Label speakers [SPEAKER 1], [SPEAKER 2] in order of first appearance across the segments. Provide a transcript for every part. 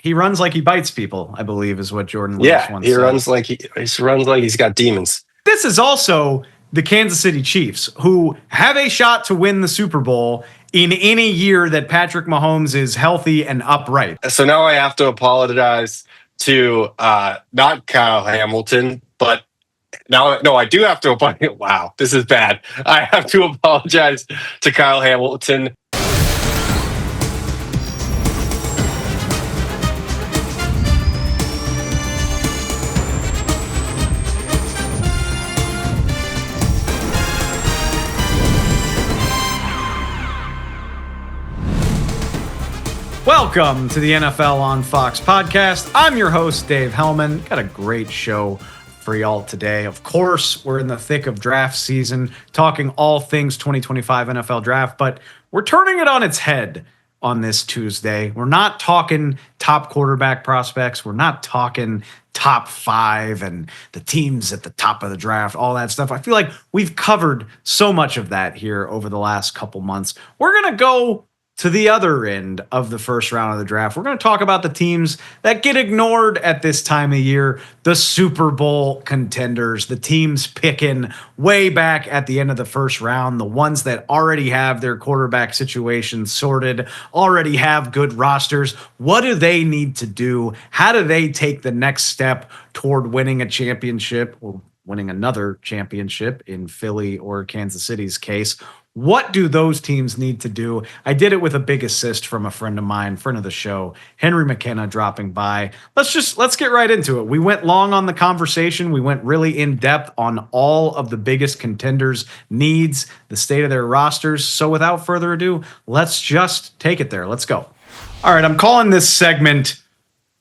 [SPEAKER 1] he runs like he bites people, I believe is what Jordan Lewis
[SPEAKER 2] Yeah,
[SPEAKER 1] once
[SPEAKER 2] he
[SPEAKER 1] said.
[SPEAKER 2] runs like he's got demons.
[SPEAKER 1] This is also the Kansas City Chiefs, who have a shot to win the Super Bowl in any year that Patrick Mahomes is healthy and upright.
[SPEAKER 2] So now I have to apologize to not Kyle Hamilton, but no, I do have to apologize. Wow, this is bad. I have to apologize to Kyle Hamilton.
[SPEAKER 1] Welcome to the NFL on Fox podcast. I'm your host, Dave Helman. Got a great show for y'all today. Of course, we're in the thick of draft season, talking all things 2025 NFL draft, but we're turning it on its head on this Tuesday. We're not talking top quarterback prospects. We're not talking top five and the teams at the top of the draft, all that stuff. I feel like we've covered so much of that here over the last couple months. We're going to go to the other end of the first round of the draft. We're going to talk about the teams that get ignored at this time of year, the Super Bowl contenders, the teams picking way back at the end of the first round, the ones that already have their quarterback situation sorted, already have good rosters. What do they need to do? How do they take the next step toward winning a championship or winning another championship in Philly or Kansas City's case? What do those teams need to do? I did it with a big assist from a friend of mine, friend of the show, Henry McKenna, dropping by. Let's get right into it. We went long on the conversation. We went really in depth on all of the biggest contenders' needs, the state of their rosters. So without further ado, let's just take it there. Let's go. All right, I'm calling this segment,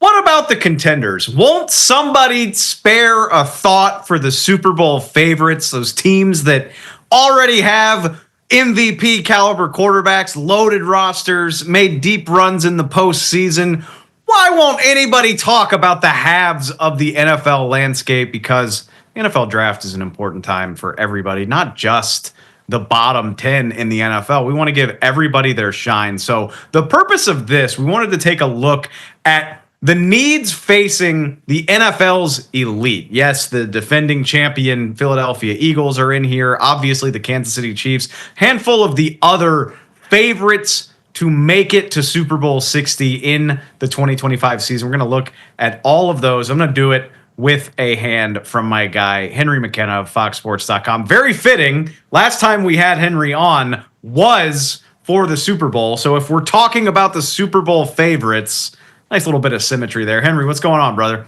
[SPEAKER 1] What About the Contenders? Won't somebody spare a thought for the Super Bowl favorites, those teams that already have MVP caliber quarterbacks, loaded rosters, made deep runs in the postseason? Why won't anybody talk about the halves of the NFL landscape? Because the NFL draft is an important time for everybody, not just the bottom 10 in the NFL. We want to give everybody their shine. So the purpose of this, we wanted to take a look at the needs facing the NFL's elite. Yes, the defending champion Philadelphia Eagles are in here. Obviously, the Kansas City Chiefs. Handful of the other favorites to make it to Super Bowl 60 in the 2025 season. We're going to look at all of those. I'm going to do it with a hand from my guy, Henry McKenna of FoxSports.com. Very fitting. Last time we had Henry on was for the Super Bowl. So if we're talking about the Super Bowl favorites, nice little bit of symmetry there. Henry, what's going on, brother?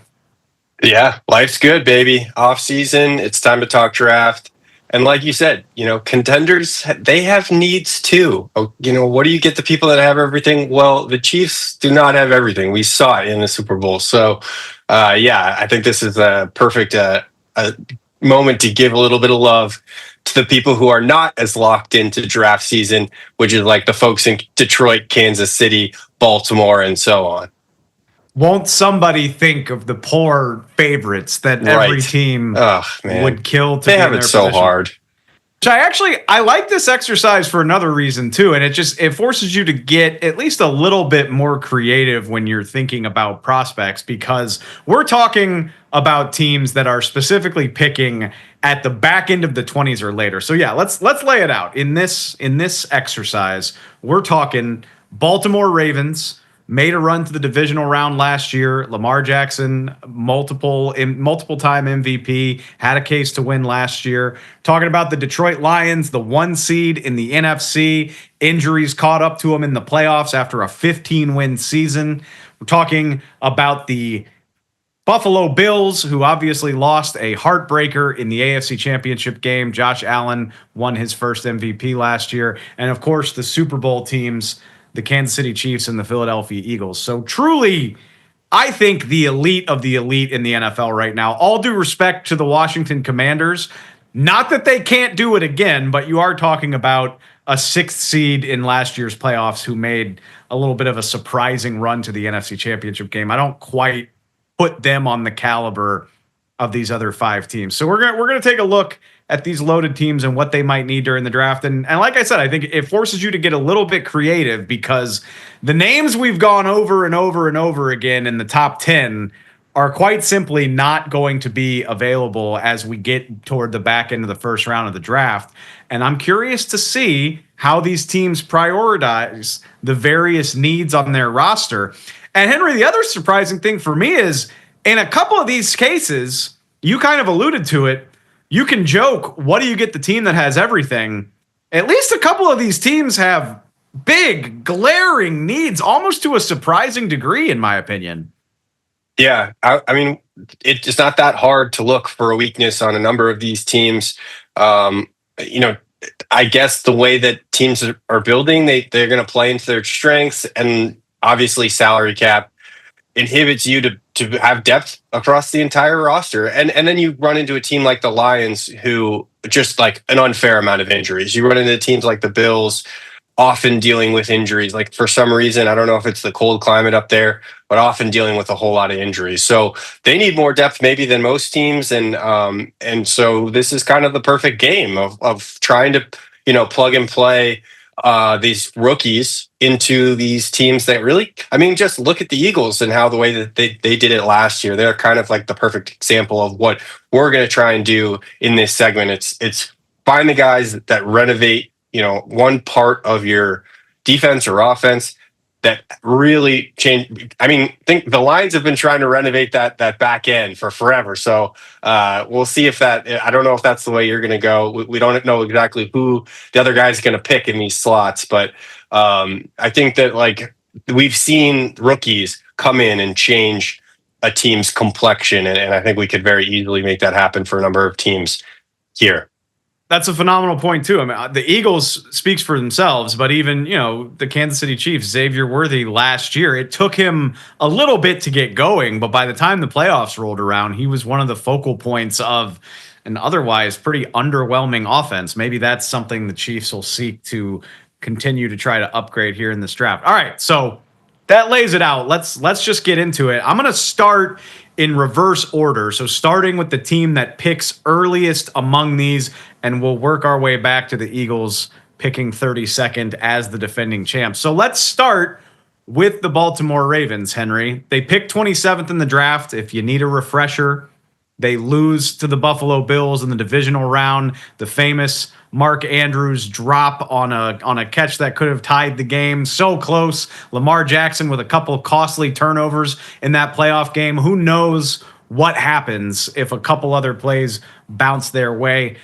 [SPEAKER 2] Yeah, life's good, baby. Off season, it's time to talk draft. And like you said, contenders, they have needs too. What do you get the people that have everything? Well, the Chiefs do not have everything. We saw it in the Super Bowl. So, I think this is a perfect moment to give a little bit of love to the people who are not as locked into draft season, which is like the folks in Detroit, Kansas City, Baltimore, and so on.
[SPEAKER 1] Won't somebody think of the poor favorites that every team would kill to
[SPEAKER 2] they
[SPEAKER 1] be
[SPEAKER 2] have
[SPEAKER 1] in
[SPEAKER 2] it
[SPEAKER 1] their
[SPEAKER 2] so
[SPEAKER 1] position?
[SPEAKER 2] hard.
[SPEAKER 1] I like this exercise for another reason too, and it forces you to get at least a little bit more creative when you're thinking about prospects, because we're talking about teams that are specifically picking at the back end of the 20s or later. So yeah, let's lay it out. In this exercise, we're talking Baltimore Ravens. Made a run to the divisional round last year. Lamar Jackson, multiple time MVP, had a case to win last year. Talking about the Detroit Lions, the 1 seed in the NFC. Injuries caught up to them in the playoffs after a 15-win season. We're talking about the Buffalo Bills, who obviously lost a heartbreaker in the AFC Championship game. Josh Allen won his first MVP last year. And of course, the Super Bowl teams, the Kansas City Chiefs and the Philadelphia Eagles. So truly, I think the elite of the elite in the NFL right now. All due respect to the Washington Commanders. Not that they can't do it again, but you are talking about a 6th seed in last year's playoffs who made a little bit of a surprising run to the NFC Championship game. I don't quite put them on the caliber of these other 5 teams. So we're gonna take a look at these loaded teams and what they might need during the draft. And like I said, I think it forces you to get a little bit creative because the names we've gone over and over and over again in the top 10 are quite simply not going to be available as we get toward the back end of the first round of the draft. And I'm curious to see how these teams prioritize the various needs on their roster. And Henry, the other surprising thing for me is in a couple of these cases, you kind of alluded to it. You can joke, what do you get the team that has everything? At least a couple of these teams have big, glaring needs, almost to a surprising degree, in my opinion.
[SPEAKER 2] Yeah, I mean, it's not that hard to look for a weakness on a number of these teams. I guess the way that teams are building, they're going to play into their strengths, and obviously salary cap inhibits you to have depth across the entire roster. And then you run into a team like the Lions, who just like an unfair amount of injuries. You run into teams like the Bills, often dealing with injuries. Like for some reason, I don't know if it's the cold climate up there, but often dealing with a whole lot of injuries. So they need more depth maybe than most teams. And so this is kind of the perfect game of trying to, plug and play these rookies into these teams that really, I mean, just look at the Eagles and how the way that they did it last year. They're kind of like the perfect example of what we're going to try and do in this segment. It's find the guys that renovate, one part of your defense or offense that really change. I mean, I think the Lions have been trying to renovate that back end for forever. So we'll see if I don't know if that's the way you're going to go. We don't know exactly who the other guy's going to pick in these slots, but I think that like we've seen rookies come in and change a team's complexion. And I think we could very easily make that happen for a number of teams here.
[SPEAKER 1] That's a phenomenal point too. I mean, the Eagles speaks for themselves, but even, the Kansas City Chiefs, Xavier Worthy last year, it took him a little bit to get going, but by the time the playoffs rolled around, he was one of the focal points of an otherwise pretty underwhelming offense. Maybe that's something the Chiefs will seek to continue to try to upgrade here in this draft. All right, so that lays it out. Let's just get into it. I'm going to start in reverse order. So starting with the team that picks earliest among these, and we'll work our way back to the Eagles picking 32nd as the defending champs. So let's start with the Baltimore Ravens, Henry. They picked 27th in the draft. If you need a refresher, they lose to the Buffalo Bills in the divisional round. The famous Mark Andrews drop on a catch that could have tied the game. So close. Lamar Jackson with a couple of costly turnovers in that playoff game. Who knows what happens if a couple other plays bounce their way.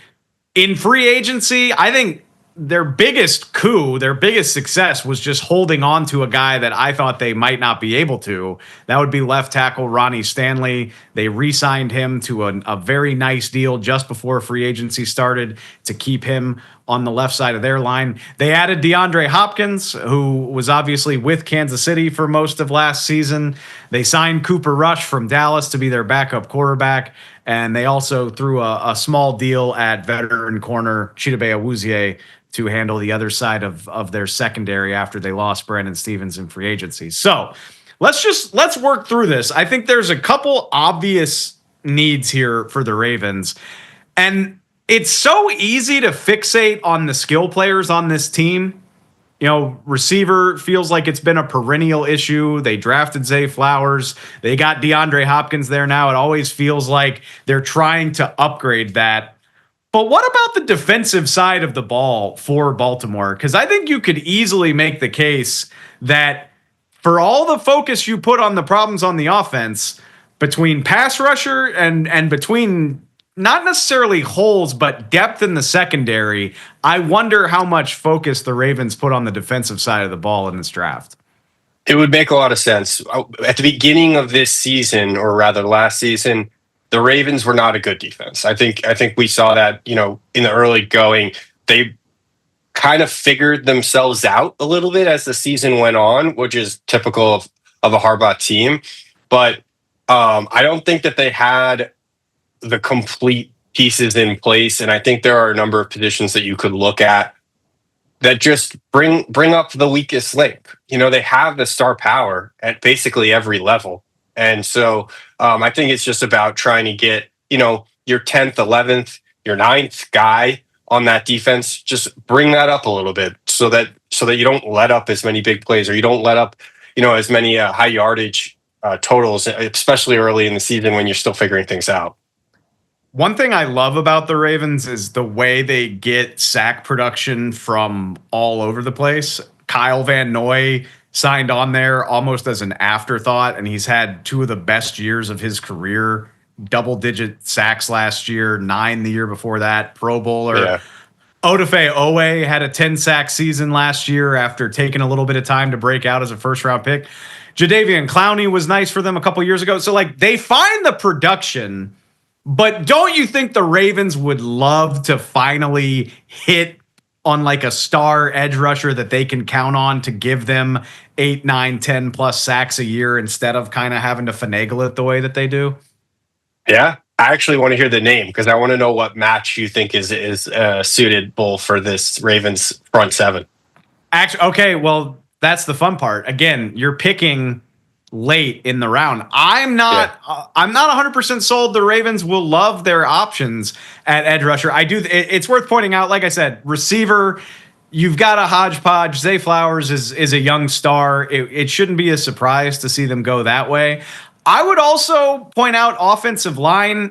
[SPEAKER 1] In free agency, I think their biggest coup, their biggest success was just holding on to a guy that I thought they might not be able to. That would be left tackle Ronnie Stanley. They re-signed him to a very nice deal just before free agency started to keep him on the left side of their line. They added DeAndre Hopkins, who was obviously with Kansas City for most of last season. They signed Cooper Rush from Dallas to be their backup quarterback. And they also threw a small deal at veteran corner Chidobe Awuzie to handle the other side of their secondary after they lost Brandon Stevens in free agency. So let's work through this. I think there's a couple obvious needs here for the Ravens. And it's so easy to fixate on the skill players on this team. Receiver feels like it's been a perennial issue. They drafted Zay Flowers. They got DeAndre Hopkins there now. It always feels like they're trying to upgrade that. But what about the defensive side of the ball for Baltimore? Because I think you could easily make the case that for all the focus you put on the problems on the offense, between pass rusher and between not necessarily holes, but depth in the secondary, I wonder how much focus the Ravens put on the defensive side of the ball in this draft.
[SPEAKER 2] It would make a lot of sense. At the beginning of this season, or rather last season, the Ravens were not a good defense. I think we saw that, in the early going. They kind of figured themselves out a little bit as the season went on, which is typical of a Harbaugh team. But I don't think that they had the complete pieces in place. And I think there are a number of positions that you could look at that just bring up the weakest link. They have the star power at basically every level. And so I think it's just about trying to get your 10th, 11th, your 9th guy on that defense, just bring that up a little bit so that you don't let up as many big plays, or you don't let up, as many high yardage totals, especially early in the season when you're still figuring things out.
[SPEAKER 1] One thing I love about the Ravens is the way they get sack production from all over the place. Kyle Van Noy signed on there almost as an afterthought, and he's had two of the best years of his career. Double-digit sacks last year, 9 the year before that, Pro Bowler.
[SPEAKER 2] Yeah.
[SPEAKER 1] Odafe Owe had a 10-sack season last year after taking a little bit of time to break out as a first-round pick. Jadeveon Clowney was nice for them a couple years ago. So, they find the production, but don't you think the Ravens would love to finally hit on a star edge rusher that they can count on to give them 8, 9, 10 plus sacks a year instead of kind of having to finagle it the way that they do?
[SPEAKER 2] Yeah, I actually want to hear the name because I want to know what match you think is suitable for this Ravens front seven.
[SPEAKER 1] Actually, okay, well, that's the fun part. Again, you're picking late in the round. I'm not 100% sold the Ravens will love their options at edge rusher. It's worth pointing out, like I said, receiver, you've got a hodgepodge. Zay Flowers is a young star. It shouldn't be a surprise to see them go that way. I would also point out offensive line.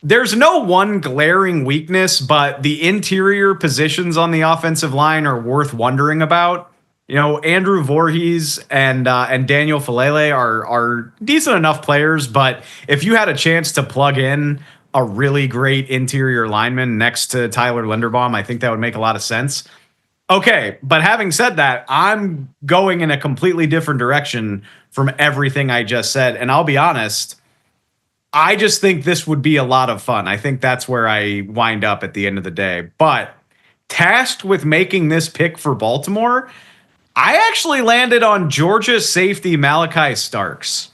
[SPEAKER 1] There's no one glaring weakness, but the interior positions on the offensive line are worth wondering about. Andrew Voorhees and Daniel Falele are decent enough players, but if you had a chance to plug in a really great interior lineman next to Tyler Linderbaum, I think that would make a lot of sense. Okay, but having said that, I'm going in a completely different direction from everything I just said, and I'll be honest, I just think this would be a lot of fun. I think that's where I wind up at the end of the day. But tasked with making this pick for Baltimore, I actually landed on Georgia safety Malachi Starks.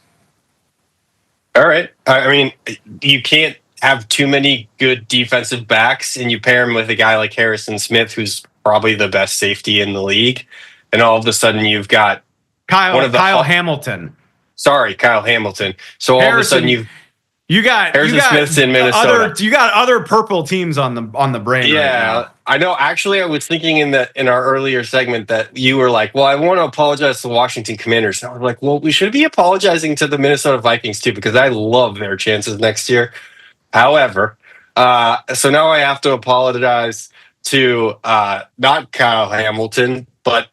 [SPEAKER 2] All right. I mean, you can't have too many good defensive backs, and you pair him with a guy like Harrison Smith, who's probably the best safety in the league, and all of a sudden you've got
[SPEAKER 1] Kyle Hamilton.
[SPEAKER 2] Sorry, Kyle Hamilton. So all of a sudden you got Harrison Smith's in Minnesota.
[SPEAKER 1] You got other purple teams on the brain.
[SPEAKER 2] Yeah,
[SPEAKER 1] right now.
[SPEAKER 2] I know. Actually, I was thinking in our earlier segment that you were like, "Well, I want to apologize to the Washington Commanders." And I was like, "Well, we should be apologizing to the Minnesota Vikings too, because I love their chances next year." However, so now I have to apologize to not Kyle Hamilton, but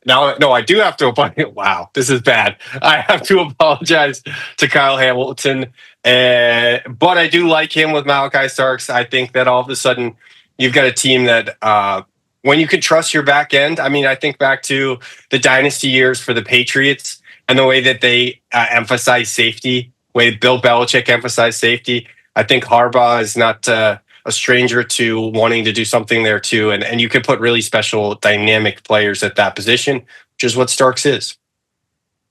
[SPEAKER 2] I do have to apologize. Wow, this is bad. I have to apologize to Kyle Hamilton. But I do like him with Malachi Starks. I think that all of a sudden you've got a team that when you can trust your back end. I mean, I think back to the dynasty years for the Patriots and the way that they emphasize safety, way Bill Belichick emphasized safety. I think Harbaugh is not a stranger to wanting to do something there too. And you can put really special dynamic players at that position, which is what Starks is.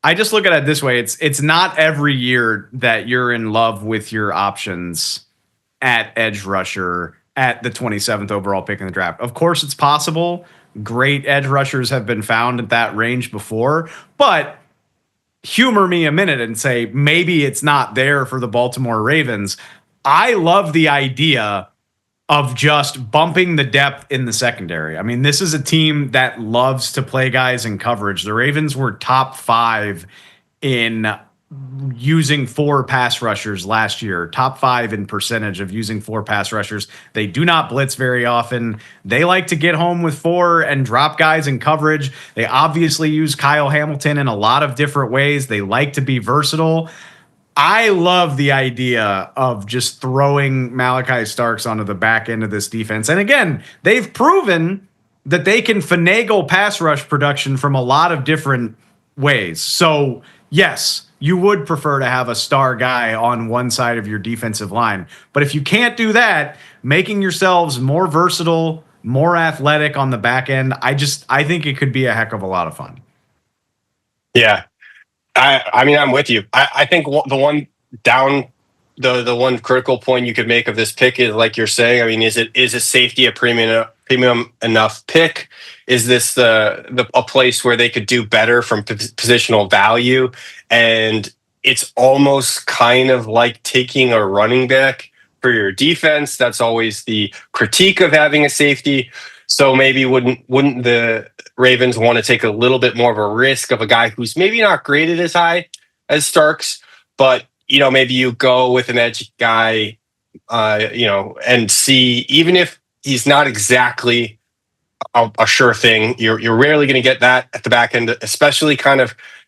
[SPEAKER 1] I just look at it this way. It's not every year that you're in love with your options at edge rusher at the 27th overall pick in the draft. Of course, it's possible. Great edge rushers have been found at that range before, but humor me a minute and say maybe it's not there for the Baltimore Ravens. I love the idea of just bumping the depth in the secondary. I mean, this is a team that loves to play guys in coverage. The Ravens were top 5 in using 4 pass rushers last year, top 5 in percentage of using 4 pass rushers. They do not blitz very often. They like to get home with 4 and drop guys in coverage. They obviously use Kyle Hamilton in a lot of different ways. They like to be versatile. I love the idea of just throwing Malachi Starks onto the back end of this defense. And again, they've proven that they can finagle pass rush production from a lot of different ways. So, yes, you would prefer to have a star guy on one side of your defensive line. But if you can't do that, making yourselves more versatile, more athletic on the back end, I think it could be a heck of a lot of fun.
[SPEAKER 2] Yeah. I mean, I'm with you. I think the one critical point you could make of this pick is, like you're saying, I mean, is a safety a premium enough pick? Is this a place where they could do better from positional value? And it's almost kind of like taking a running back for your defense. That's always the critique of having a safety. So maybe wouldn't the Ravens want to take a little bit more of a risk of a guy who's maybe not graded as high as Starks, but maybe you go with an edge guy, and see, even if he's not exactly a sure thing, you're rarely going to get that at the back end, especially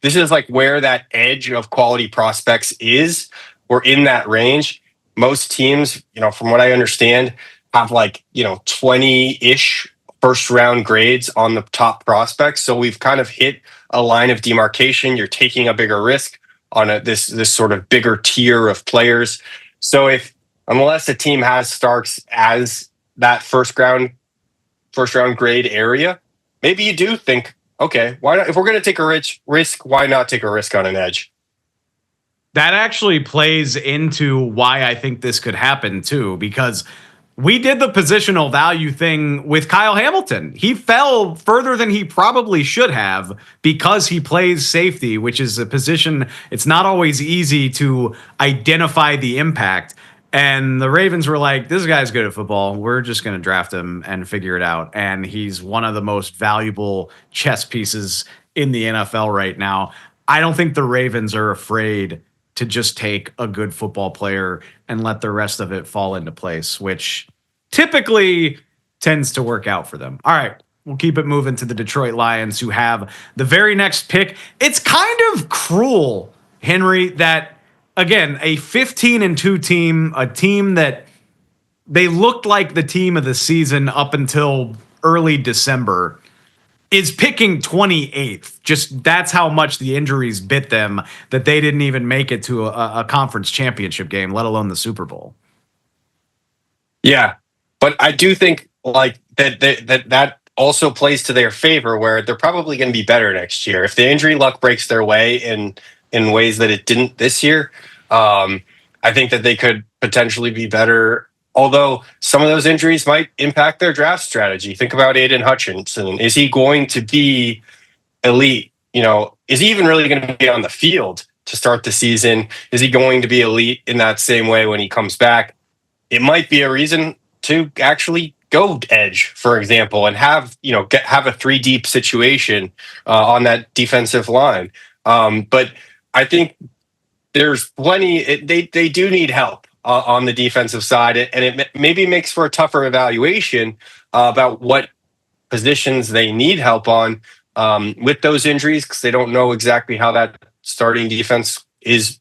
[SPEAKER 2] this is like where that edge of quality prospects is. We're in that range. Most teams, from what I understand, have 20-ish first round grades on the top prospects. So we've kind of hit a line of demarcation. You're taking a bigger risk on this sort of bigger tier of players. So unless a team has Starks as that first round grade area, maybe you do think, okay, why not? If we're going to take a risk, why not take a risk on an edge?
[SPEAKER 1] That actually plays into why I think this could happen too, because we did the positional value thing with Kyle Hamilton. He fell further than he probably should have because he plays safety, which is a position it's not always easy to identify the impact. And the Ravens were like, this guy's good at football. We're just going to draft him and figure it out. And he's one of the most valuable chess pieces in the NFL right now. I don't think the Ravens are afraid to just take a good football player and let the rest of it fall into place, which typically tends to work out for them. All right, we'll keep it moving to the Detroit Lions, who have the very next pick. It's kind of cruel, Henry, that, again, a 15-2 team, a team that they looked like the team of the season up until early December, is picking 28th. Just that's how much the injuries bit them that they didn't even make it to a conference championship game, let alone the Super Bowl.
[SPEAKER 2] Yeah, but I do think that also plays to their favor, where they're probably going to be better next year. If the injury luck breaks their way in ways that it didn't this year, I think that they could potentially be better. Although some of those injuries might impact their draft strategy. Think about Aiden Hutchinson. Is he going to be elite? Is he even really going to be on the field to start the season? Is he going to be elite in that same way when he comes back? It might be a reason to actually go edge, for example, and have a 3-deep situation on that defensive line. But I think there's plenty. They do need help on the defensive side, and it maybe makes for a tougher evaluation about what positions they need help on with those injuries, because they don't know exactly how that starting defense is,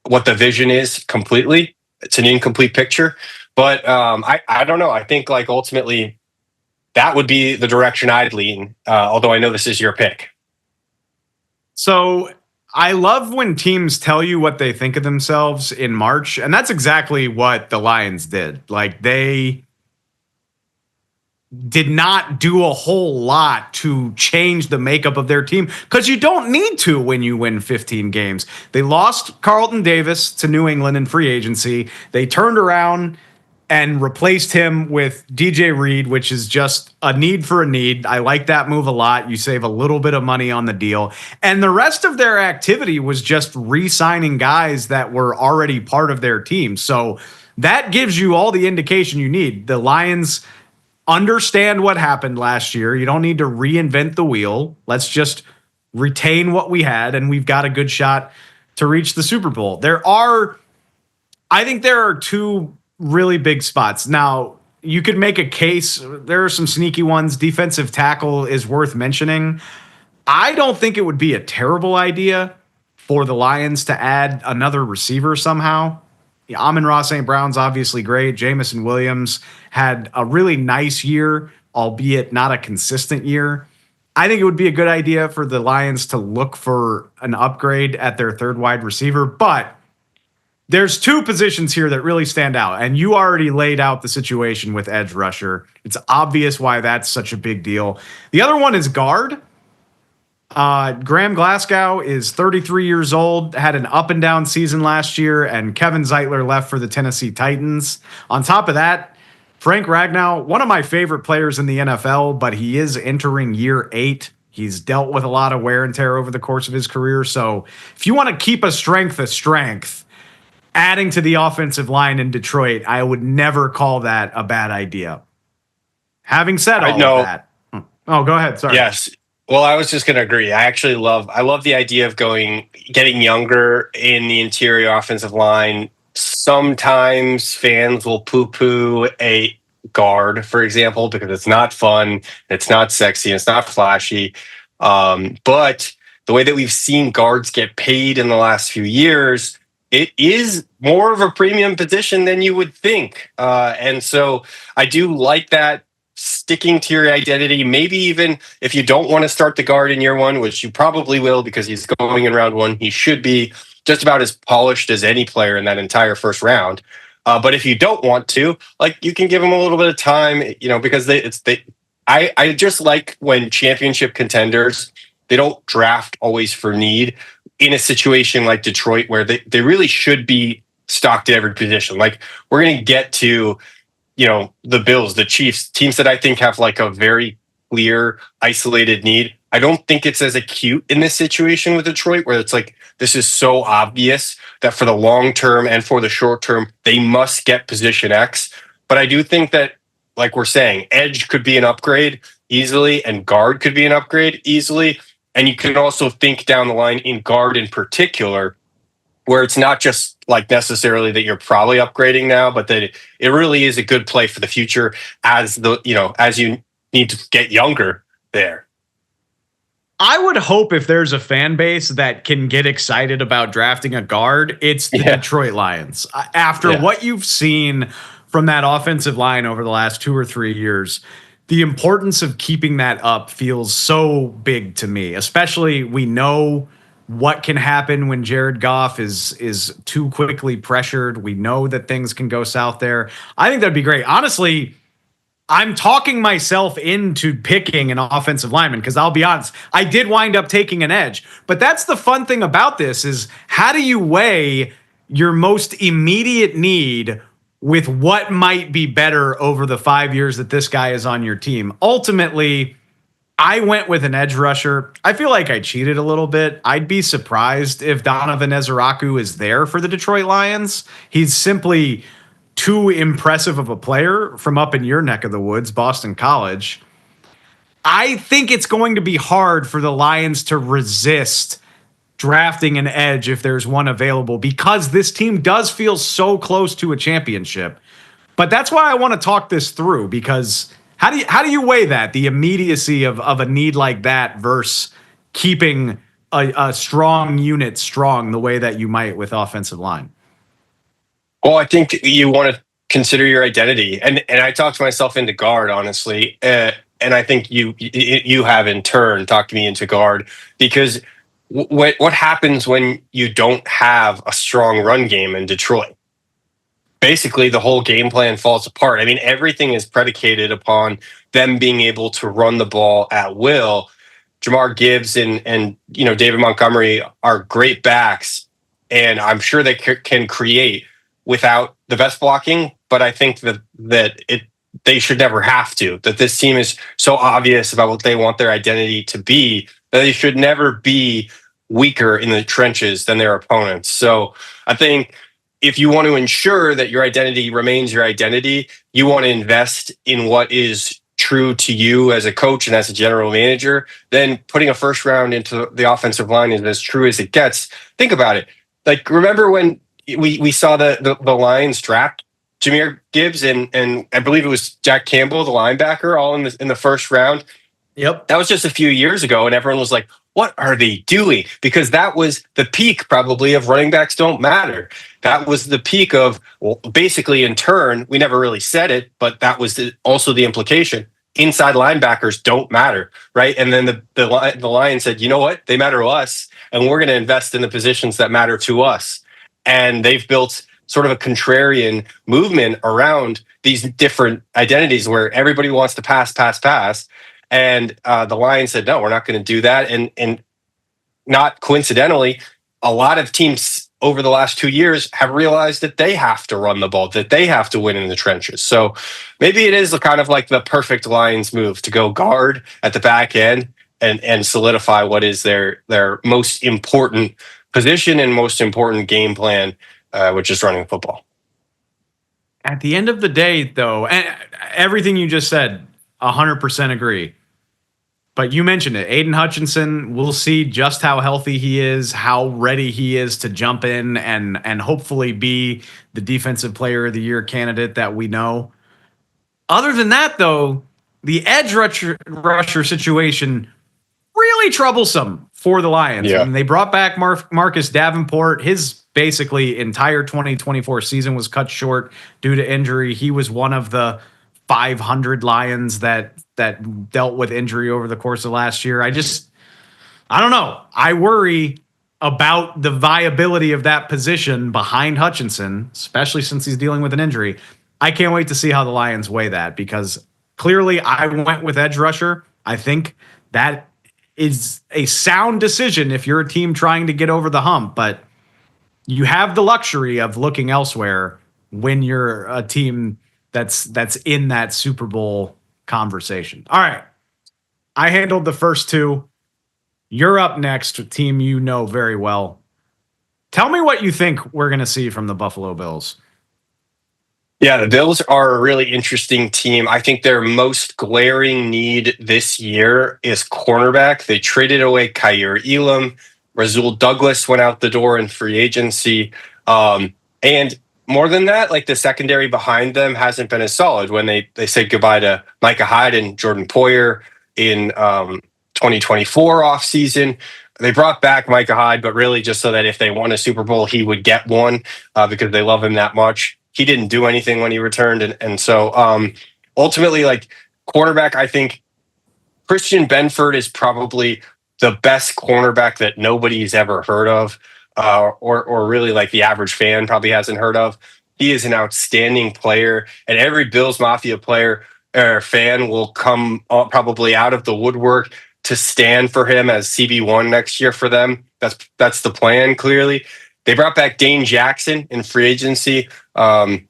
[SPEAKER 2] what the vision is completely. It's an incomplete picture. But I don't know. I think ultimately that would be the direction I'd lean, although I know this is your pick.
[SPEAKER 1] So I love when teams tell you what they think of themselves in March, and that's exactly what the Lions did. They did not do a whole lot to change the makeup of their team, because you don't need to when you win 15 games. They lost Carlton Davis to New England in free agency. They turned around and replaced him with DJ Reed, which is just a need for a need. I like that move a lot. You save a little bit of money on the deal. And the rest of their activity was just re-signing guys that were already part of their team. So that gives you all the indication you need. The Lions understand what happened last year. You don't need to reinvent the wheel. Let's just retain what we had, and we've got a good shot to reach the Super Bowl. I think there are two really big spots. Now, you could make a case. There are some sneaky ones. Defensive tackle is worth mentioning. I don't think it would be a terrible idea for the Lions to add another receiver somehow. Amon-Ra St. Brown's obviously great. Jamison Williams had a really nice year, albeit not a consistent year. I think it would be a good idea for the Lions to look for an upgrade at their third wide receiver, but there's two positions here that really stand out, and you already laid out the situation with edge rusher. It's obvious why that's such a big deal. The other one is guard. Graham Glasgow is 33 years old, had an up and down season last year, and Kevin Zeitler left for the Tennessee Titans. On top of that, Frank Ragnow, one of my favorite players in the NFL, but he is entering year 8. He's dealt with a lot of wear and tear over the course of his career. So if you want to keep a strength, adding to the offensive line in Detroit, I would never call that a bad idea. Having said all of that. Oh, go ahead. Sorry.
[SPEAKER 2] Yes. Well, I was just going to agree. I love the idea of getting younger in the interior offensive line. Sometimes fans will poo-poo a guard, for example, because it's not fun, it's not sexy, it's not flashy. But the way that we've seen guards get paid in the last few years, it is more of a premium position than you would think. And so I do like that, sticking to your identity. Maybe even if you don't want to start the guard in year one, which you probably will because he's going in round one, he should be just about as polished as any player in that entire first round. But if you don't want to, like, you can give him a little bit of time, because I just like when championship contenders, they don't draft always for need in a situation like Detroit where they really should be stocked at every position. Like, we're going to get to, the Bills, the Chiefs, teams that I think have like a very clear, isolated need. I don't think it's as acute in this situation with Detroit where it's like, this is so obvious that for the long term and for the short term, they must get position X. But I do think that, like we're saying, edge could be an upgrade easily and guard could be an upgrade easily. And you can also think down the line in guard in particular, where it's not just like necessarily that you're probably upgrading now, but that it really is a good play for the future as you need to get younger there.
[SPEAKER 1] I would hope if there's a fan base that can get excited about drafting a guard, it's the Detroit Lions. After what you've seen from that offensive line over the last 2 or 3 years, the importance of keeping that up feels so big to me, especially we know what can happen when Jared Goff is too quickly pressured. We know that things can go south there. I think that'd be great. Honestly, I'm talking myself into picking an offensive lineman because I'll be honest, I did wind up taking an edge. But that's the fun thing about this is how do you weigh your most immediate need with what might be better over the 5 years that this guy is on your team? Ultimately, I went with an edge rusher. I feel like I cheated a little bit. I'd be surprised if Donovan Ezeraku is there for the Detroit Lions. He's simply too impressive of a player from up in your neck of the woods, Boston College. I think it's going to be hard for the Lions to resist drafting an edge if there's one available because this team does feel so close to a championship. But that's why I want to talk this through because how do you weigh that, the immediacy of a need like that versus keeping a strong unit strong the way that you might with offensive line?
[SPEAKER 2] Well, I think you want to consider your identity, and I talked myself into guard, honestly, and I think you have in turn talked me into guard because what happens when you don't have a strong run game in Detroit? Basically, the whole game plan falls apart. I mean, everything is predicated upon them being able to run the ball at will. Jamar Gibbs and David Montgomery are great backs, and I'm sure they can create without the best blocking. But I think that they should never have to. That this team is so obvious about what they want their identity to be that they should never be weaker in the trenches than their opponents. So I think if you want to ensure that your identity remains your identity, you want to invest in what is true to you as a coach and as a general manager, then putting a first round into the offensive line is as true as it gets. Think about it. Like, remember when we saw the Lions draft Jahmyr Gibbs and I believe it was Jack Campbell, the linebacker, all in the first round?
[SPEAKER 1] Yep.
[SPEAKER 2] That was just a few years ago, and everyone was like, what are they doing? Because that was the peak probably of running backs don't matter. That was the peak of, well, basically in turn, we never really said it, but that was also the implication. Inside linebackers don't matter, right? And then the Lions said, you know what? They matter to us, and we're going to invest in the positions that matter to us. And they've built sort of a contrarian movement around these different identities where everybody wants to pass. And the Lions said, no, we're not going to do that. And not coincidentally, a lot of teams over the last 2 years have realized that they have to run the ball, that they have to win in the trenches. So maybe it is kind of like the perfect Lions move to go guard at the back end and solidify what is their most important position and most important game plan which is running the football.
[SPEAKER 1] At the end of the day, though, and everything you just said, 100% agree. But you mentioned it. Aiden Hutchinson, we'll see just how healthy he is, how ready he is to jump in and hopefully be the defensive player of the year candidate that we know. Other than that, though, the edge rusher situation, really troublesome for the Lions.
[SPEAKER 2] Yeah.
[SPEAKER 1] I mean, they brought back Marcus Davenport. His basically entire 2024 season was cut short due to injury. He was one of the 500 Lions that dealt with injury over the course of last year. I don't know. I worry about the viability of that position behind Hutchinson, especially since he's dealing with an injury. I can't wait to see how the Lions weigh that, because clearly I went with edge rusher. I think that is a sound decision if you're a team trying to get over the hump, but you have the luxury of looking elsewhere when you're a team that's in that Super Bowl conversation. All right. I handled the first two. You're up next, a team you know very well. Tell me what you think we're going to see from the Buffalo Bills.
[SPEAKER 2] Yeah, the Bills are a really interesting team. I think their most glaring need this year is cornerback. They traded away Kaiir Elam. Rasul Douglas went out the door in free agency. And more than that, like, the secondary behind them hasn't been as solid. When they said goodbye to Micah Hyde and Jordan Poyer in 2024 offseason, they brought back Micah Hyde, but really just so that if they won a Super Bowl, he would get one because they love him that much. He didn't do anything when he returned. And so ultimately, like, cornerback, I think Christian Benford is probably the best cornerback that nobody's ever heard of, or really, like, the average fan probably hasn't heard of. He is an outstanding player, and every Bills Mafia player or fan will come probably out of the woodwork to stand for him as CB1 next year for them. That's the plan, clearly. They brought back Dane Jackson in free agency, and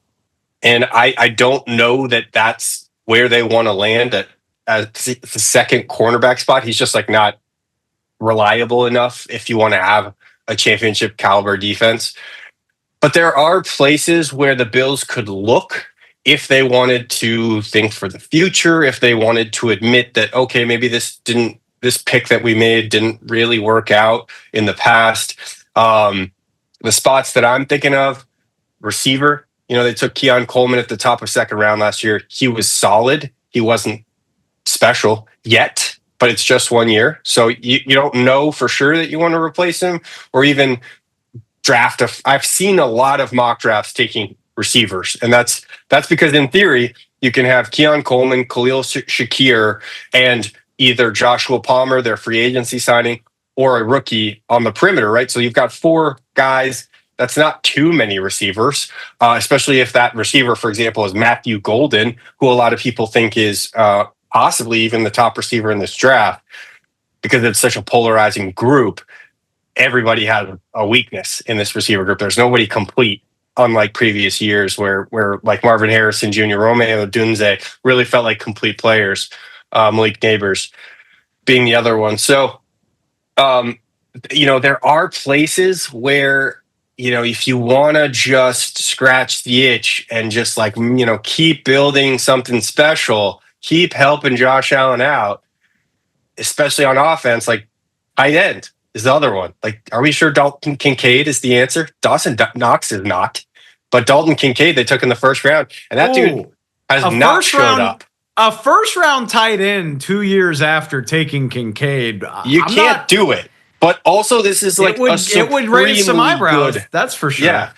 [SPEAKER 2] I don't know that that's where they want to land at the second cornerback spot. He's just, like, not reliable enough if you want to have a championship caliber defense. But there are places where the Bills could look if they wanted to think for the future, if they wanted to admit that, okay, maybe this pick that we made didn't really work out in the past. The spots that I'm thinking of, receiver, they took Keon Coleman at the top of second round last year. He was solid. He wasn't special yet, but it's just 1 year. So you don't know for sure that you want to replace him or even draft. I've seen a lot of mock drafts taking receivers, and that's because in theory you can have Keon Coleman, Khalil Shakir, and either Joshua Palmer, their free agency signing, or a rookie on the perimeter, right? So you've got four guys. That's not too many receivers, especially if that receiver, for example, is Matthew Golden, who a lot of people think is possibly even the top receiver in this draft, because it's such a polarizing group. Everybody has a weakness in this receiver group. There's nobody complete, unlike previous years where like Marvin Harrison Jr., Romeo Dunze really felt like complete players. Malik Neighbors being the other one. So, there are places where, if you want to just scratch the itch and just, like, keep building something special, keep helping Josh Allen out, especially on offense, like, tight end is the other one. Like, are we sure Dalton Kincaid is the answer? Dawson Knox is not. But Dalton Kincaid, they took in the first round, and that dude has not showed up.
[SPEAKER 1] A first-round tight end 2 years after taking Kincaid.
[SPEAKER 2] You can't do it. But also, this is like
[SPEAKER 1] it would raise some eyebrows. That's for sure.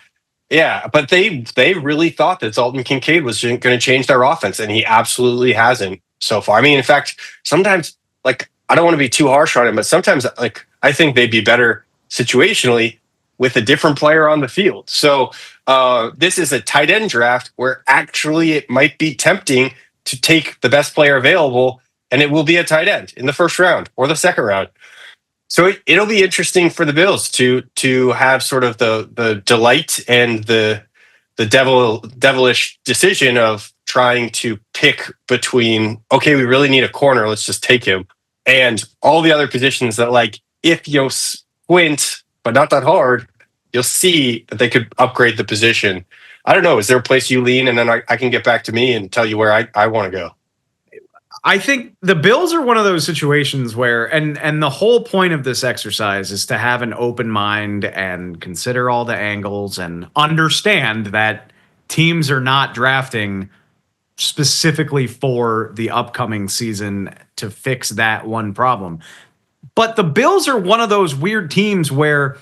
[SPEAKER 2] Yeah. But they really thought that Dalton Kincaid was going to change their offense, and he absolutely hasn't so far. I mean, in fact, sometimes, like, I don't want to be too harsh on him, but sometimes, like, I think they'd be better situationally with a different player on the field. So this is a tight end draft where actually it might be tempting to take the best player available, and it will be a tight end in the first round or the second round. So it'll be interesting for the Bills to have sort of the delight and the devilish decision of trying to pick between, okay, we really need a corner, let's just take him, and all the other positions that, like, if you squint, but not that hard, you'll see that they could upgrade the position. I don't know. Is there a place you lean, and then I can get back to me and tell you where I want to go?
[SPEAKER 1] I think the Bills are one of those situations where, and the whole point of this exercise is to have an open mind and consider all the angles and understand that teams are not drafting specifically for the upcoming season to fix that one problem. But the Bills are one of those weird teams where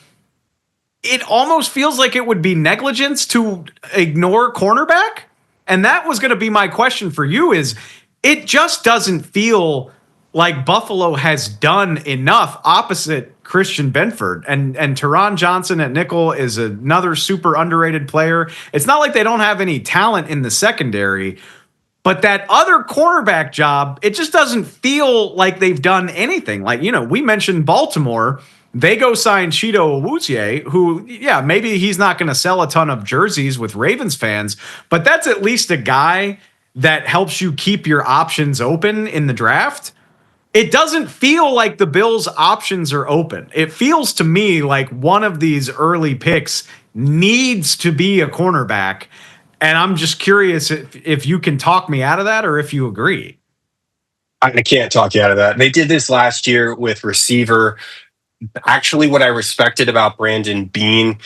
[SPEAKER 1] it almost feels like it would be negligence to ignore cornerback. And that was going to be my question for you is it just doesn't feel like Buffalo has done enough opposite Christian Benford. And Teron Johnson at nickel is another super underrated player. It's not like they don't have any talent in the secondary, but that other cornerback job, it just doesn't feel like they've done anything. Like, we mentioned Baltimore. They go sign Chido Awuzie, who, yeah, maybe he's not going to sell a ton of jerseys with Ravens fans, but that's at least a guy that helps you keep your options open in the draft. It doesn't feel like the Bills' options are open. It feels to me like one of these early picks needs to be a cornerback. And I'm just curious if you can talk me out of that or if you agree.
[SPEAKER 2] I can't talk you out of that. They did this last year with receiver. Actually, what I respected about Brandon Beane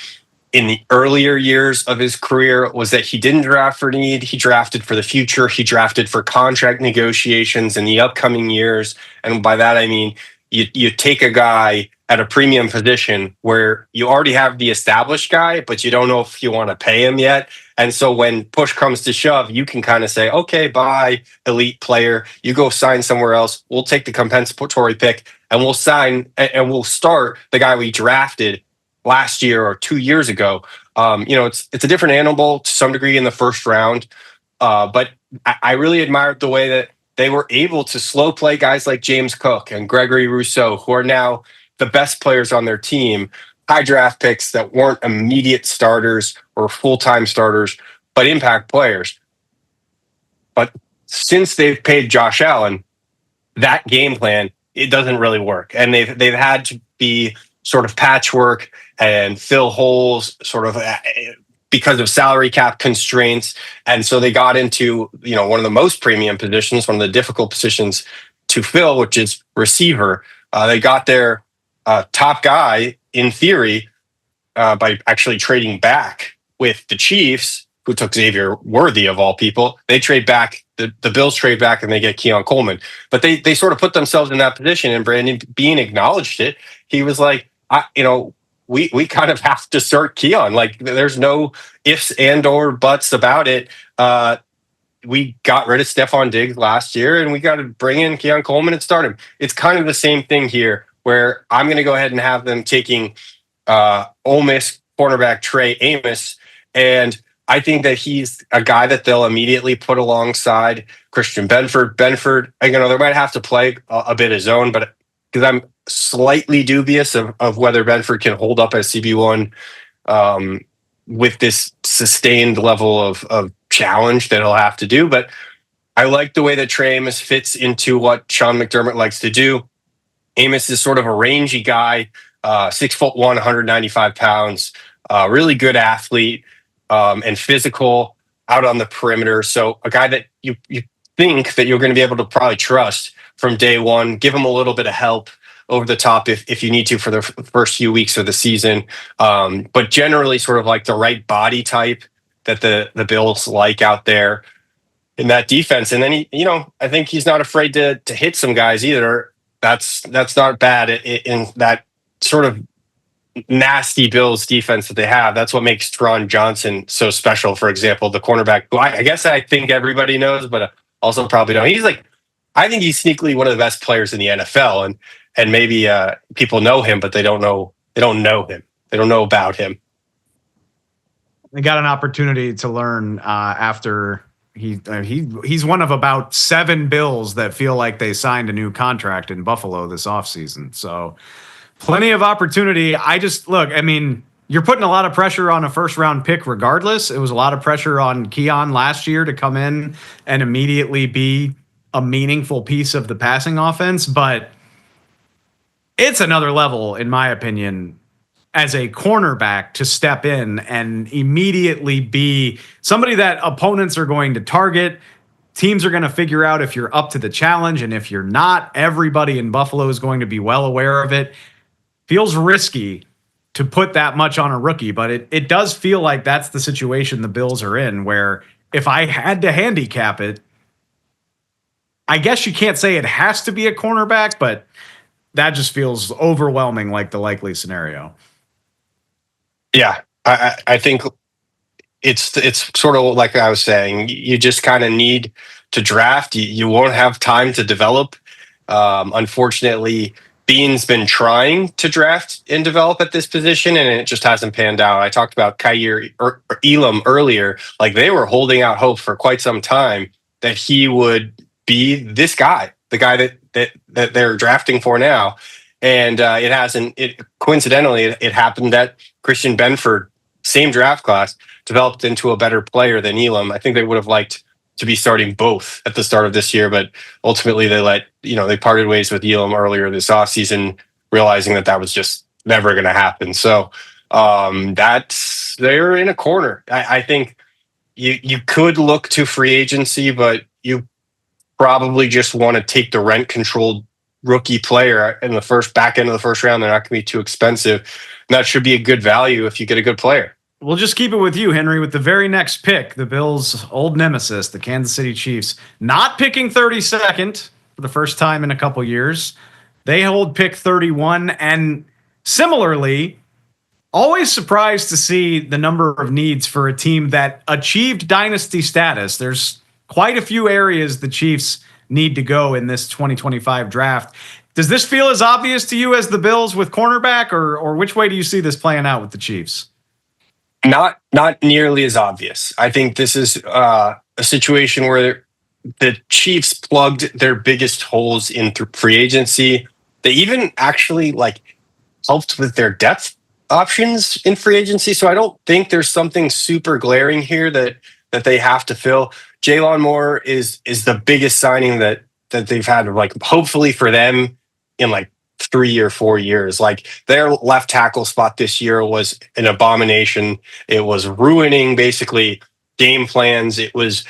[SPEAKER 2] in the earlier years of his career was that he didn't draft for need. He drafted for the future. He drafted for contract negotiations in the upcoming years. And by that, I mean, you take a guy at a premium position where you already have the established guy, but you don't know if you want to pay him yet. And so when push comes to shove, you can kind of say, okay, bye, elite player. You go sign somewhere else. We'll take the compensatory pick and we'll sign and we'll start the guy we drafted last year or 2 years ago. It's a different animal to some degree in the first round. But I really admired the way that they were able to slow play guys like James Cook and Gregory Rousseau, who are now the best players on their team, high draft picks that weren't immediate starters or full-time starters, but impact players. But since they've paid Josh Allen, that game plan, it doesn't really work. And they've had to be sort of patchwork and fill holes sort of because of salary cap constraints. And so they got into, one of the most premium positions, one of the difficult positions to fill, which is receiver. They got their top guy in theory by actually trading back with the Chiefs, who took Xavier Worthy of all people. They trade back, the Bills trade back, and they get Keon Coleman. But they sort of put themselves in that position, and Brandon Beane acknowledged it. He was like, we kind of have to start Keon. Like, there's no ifs and or buts about it. We got rid of Stephon Diggs last year, and we got to bring in Keon Coleman and start him. It's kind of the same thing here, where I'm going to go ahead and have them taking Ole Miss cornerback Trey Amos, and I think that he's a guy that they'll immediately put alongside Christian Benford. Benford, they might have to play a bit of zone, but because I'm slightly dubious of whether Benford can hold up as CB1 with this sustained level of challenge that he'll have to do. But I like the way that Trey Amos fits into what Sean McDermott likes to do. Amos is sort of a rangy guy, 6'1", 195 pounds, really good athlete and physical out on the perimeter. So a guy that you think that you're going to be able to probably trust from day one, give him a little bit of help over the top if you need to for the first few weeks of the season. But generally sort of like the right body type that the Bills like out there in that defense. And then I think he's not afraid to hit some guys either. That's not bad in that sort of nasty Bills defense that they have. That's what makes Teron Johnson so special. For example, the cornerback, who I guess I think everybody knows, but also probably don't. I think he's sneakily one of the best players in the NFL, and maybe people know him, but they don't know him. They don't know about him.
[SPEAKER 1] They got an opportunity to learn after he's one of about 7 Bills that feel like they signed a new contract in Buffalo this offseason. So plenty of opportunity. You're putting a lot of pressure on a first round pick regardless. It was a lot of pressure on Keon last year to come in and immediately be a meaningful piece of the passing offense, but it's another level, in my opinion, as a cornerback to step in and immediately be somebody that opponents are going to target. Teams are going to figure out if you're up to the challenge, and if you're not, everybody in Buffalo is going to be well aware of it. Feels risky to put that much on a rookie, but it does feel like that's the situation the Bills are in, where if I had to handicap it, I guess you can't say it has to be a cornerback, but that just feels overwhelming, like the likely scenario.
[SPEAKER 2] Yeah, I think it's sort of like I was saying. You just kind of need to draft. You won't have time to develop. Unfortunately, Bean's been trying to draft and develop at this position, and it just hasn't panned out. I talked about Kaiir or Elam earlier. Like, they were holding out hope for quite some time that he would be this guy, the guy that they're drafting for now. And it hasn't. Coincidentally, it happened that Christian Benford, same draft class, developed into a better player than Elam. I think they would have liked to be starting both at the start of this year, but ultimately they parted ways with Elam earlier this offseason, realizing that was just never going to happen. So they're in a corner. I think you could look to free agency, but you probably just want to take the rent-controlled rookie player in the back end of the first round. They're not going to be too expensive. And that should be a good value if you get a good player.
[SPEAKER 1] We'll just keep it with you, Henry, with the very next pick, the Bills' old nemesis, the Kansas City Chiefs, not picking 32nd for the first time in a couple years. They hold pick 31, and similarly, always surprised to see the number of needs for a team that achieved dynasty status. There's quite a few areas the Chiefs need to go in this 2025 draft. Does this feel as obvious to you as the Bills with cornerback, or which way do you see this playing out with the Chiefs?
[SPEAKER 2] Not nearly as obvious. I think this is a situation where the Chiefs plugged their biggest holes in free agency. They even actually helped with their depth options in free agency. So I don't think there's something super glaring here that they have to fill. Jaylon Moore is the biggest signing that they've had, hopefully for them, in 3 or 4 years. Their left tackle spot this year was an abomination. It was ruining basically game plans. It was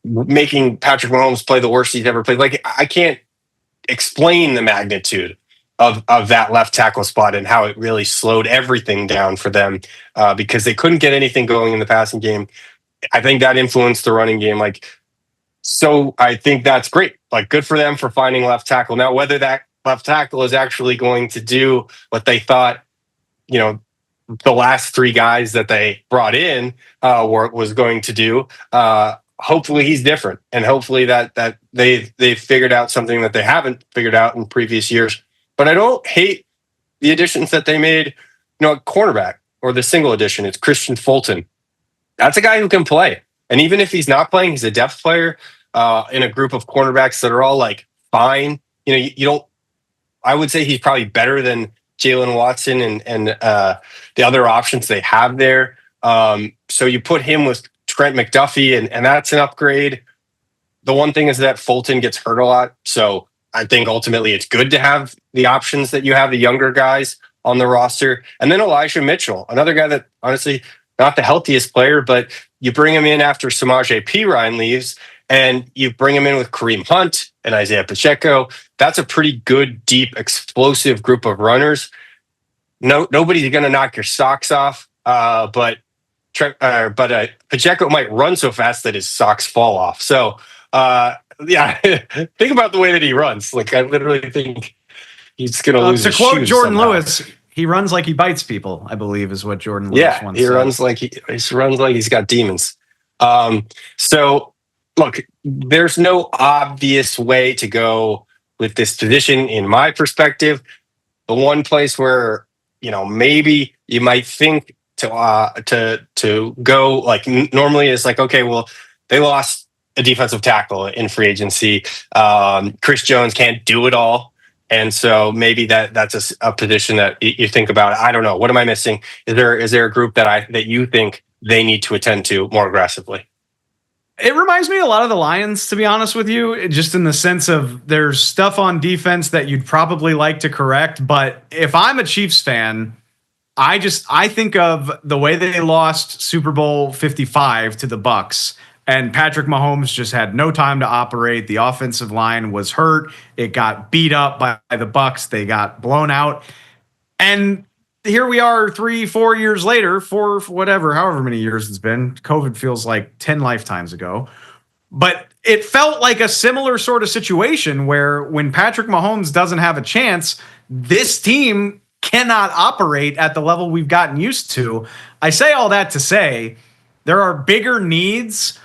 [SPEAKER 2] making Patrick Mahomes play the worst he's ever played. I can't explain the magnitude of that left tackle spot and how it really slowed everything down for them because they couldn't get anything going in the passing game. I think that influenced the running game. So I think that's great. Good for them for finding left tackle. Now, whether that left tackle is actually going to do what they thought, the last three guys that they brought in was going to do. Hopefully he's different, and hopefully that they figured out something that they haven't figured out in previous years. But I don't hate the additions that they made. At cornerback, or the single addition, it's Christian Fulton. That's a guy who can play, and even if he's not playing, he's a depth player in a group of cornerbacks that are all fine. You don't. I would say he's probably better than Jalen Watson and the other options they have there. So you put him with Trent McDuffie, and that's an upgrade. The one thing is that Fulton gets hurt a lot. So I think ultimately it's good to have the options that you have, the younger guys on the roster. And then Elijah Mitchell, another guy that honestly not the healthiest player, but you bring him in after Samaje Perine leaves, and you bring him in with Kareem Hunt and Isaiah Pacheco. That's a pretty good, deep, explosive group of runners. Nobody's going to knock your socks off, but Pacheco might run so fast that his socks fall off. So, think about the way that he runs. I literally think he's going to lose his shoes.
[SPEAKER 1] To quote Jordan
[SPEAKER 2] somehow.
[SPEAKER 1] Lewis, he runs like he bites people, I believe is what Jordan Lewis once said.
[SPEAKER 2] He runs like he's got demons. So, look, there's no obvious way to go with this position, in my perspective. The one place where maybe you might think to go normally is okay, well, they lost a defensive tackle in free agency. Chris Jones can't do it all, and so maybe that's a position that you think about. I don't know. What am I missing? Is there a group that you think they need to attend to more aggressively?
[SPEAKER 1] It reminds me a lot of the Lions, to be honest with you, just in the sense of there's stuff on defense that you'd probably like to correct. But if I'm a Chiefs fan, I think of the way they lost Super Bowl 55 to the Bucks, and Patrick Mahomes just had no time to operate. The offensive line was hurt. It got beat up by the Bucks. They got blown out. And here we are 3-4 years later, however many years it's been. COVID feels like 10 lifetimes ago. But it felt like a similar sort of situation where when Patrick Mahomes doesn't have a chance, this team cannot operate at the level we've gotten used to. I say all that to say there are bigger needs,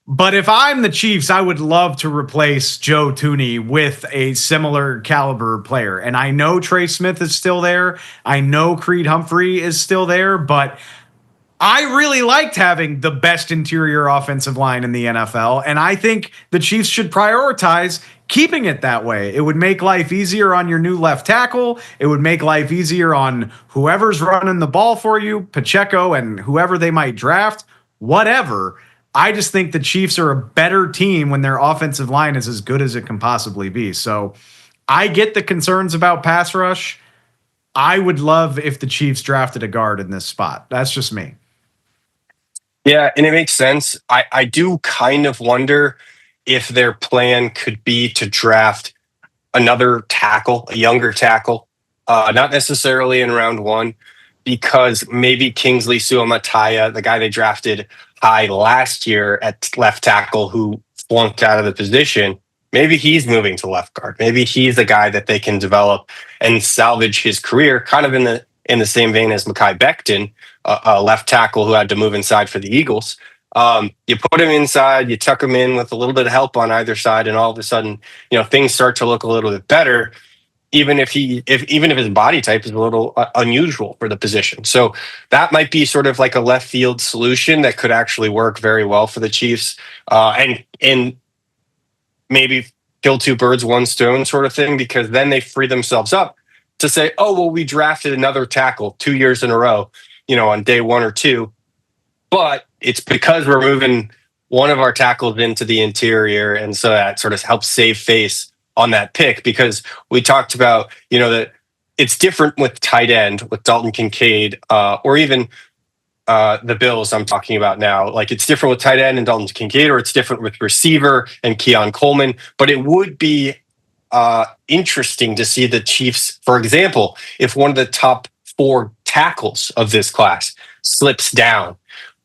[SPEAKER 1] but if I'm the Chiefs, I would love to replace Joe Thuney with a similar caliber player. And I know Trey Smith is still there. I know Creed Humphrey is still there, but I really liked having the best interior offensive line in the NFL, and I think the Chiefs should prioritize keeping it that way. It would make life easier on your new left tackle. It would make life easier on whoever's running the ball for you, Pacheco and whoever they might draft, whatever. I just think the Chiefs are a better team when their offensive line is as good as it can possibly be. So I get the concerns about pass rush. I would love if the Chiefs drafted a guard in this spot. That's just me.
[SPEAKER 2] Yeah, and it makes sense. I do kind of wonder if their plan could be to draft another tackle, a younger tackle, not necessarily in round one, because maybe Kingsley Suamataia, the guy they drafted high last year at left tackle who flunked out of the position, maybe he's moving to left guard. Maybe he's the guy that they can develop and salvage his career, kind of in the same vein as Mekhi Becton, a left tackle who had to move inside for the Eagles. You put him inside, you tuck him in with a little bit of help on either side, and all of a sudden, things start to look a little bit better, even if his body type is a little unusual for the position. So that might be sort of like a left field solution that could actually work very well for the Chiefs, and maybe kill two birds, one stone sort of thing, because then they free themselves up to say, oh, well, we drafted another tackle 2 years in a row, on day 1 or 2, but it's because we're moving one of our tackles into the interior. And so that sort of helps save face on that pick, because we talked about, that it's different with tight end, with Dalton Kincaid, or even the Bills I'm talking about now. Like, it's different with tight end and Dalton Kincaid, or it's different with receiver and Keon Coleman. But it would be interesting to see the Chiefs, for example, if one of the top 4 tackles of this class slips down,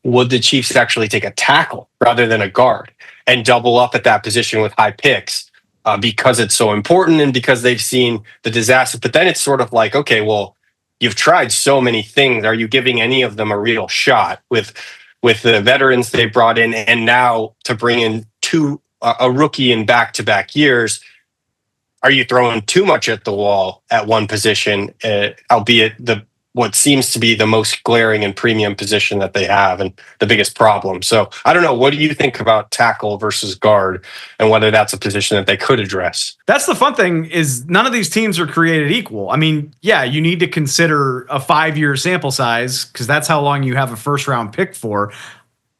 [SPEAKER 2] would the Chiefs actually take a tackle rather than a guard and double up at that position with high picks, because it's so important and because they've seen the disaster? But then it's sort of like, okay, well, you've tried so many things. Are you giving any of them a real shot with the veterans they brought in, and now to bring in a rookie in back-to-back years? Are you throwing too much at the wall at one position, albeit what seems to be the most glaring and premium position that they have and the biggest problem? So I don't know. What do you think about tackle versus guard, and whether that's a position that they could address?
[SPEAKER 1] That's the fun thing, is none of these teams are created equal. I mean, yeah, you need to consider a 5-year sample size, because that's how long you have a first-round pick for.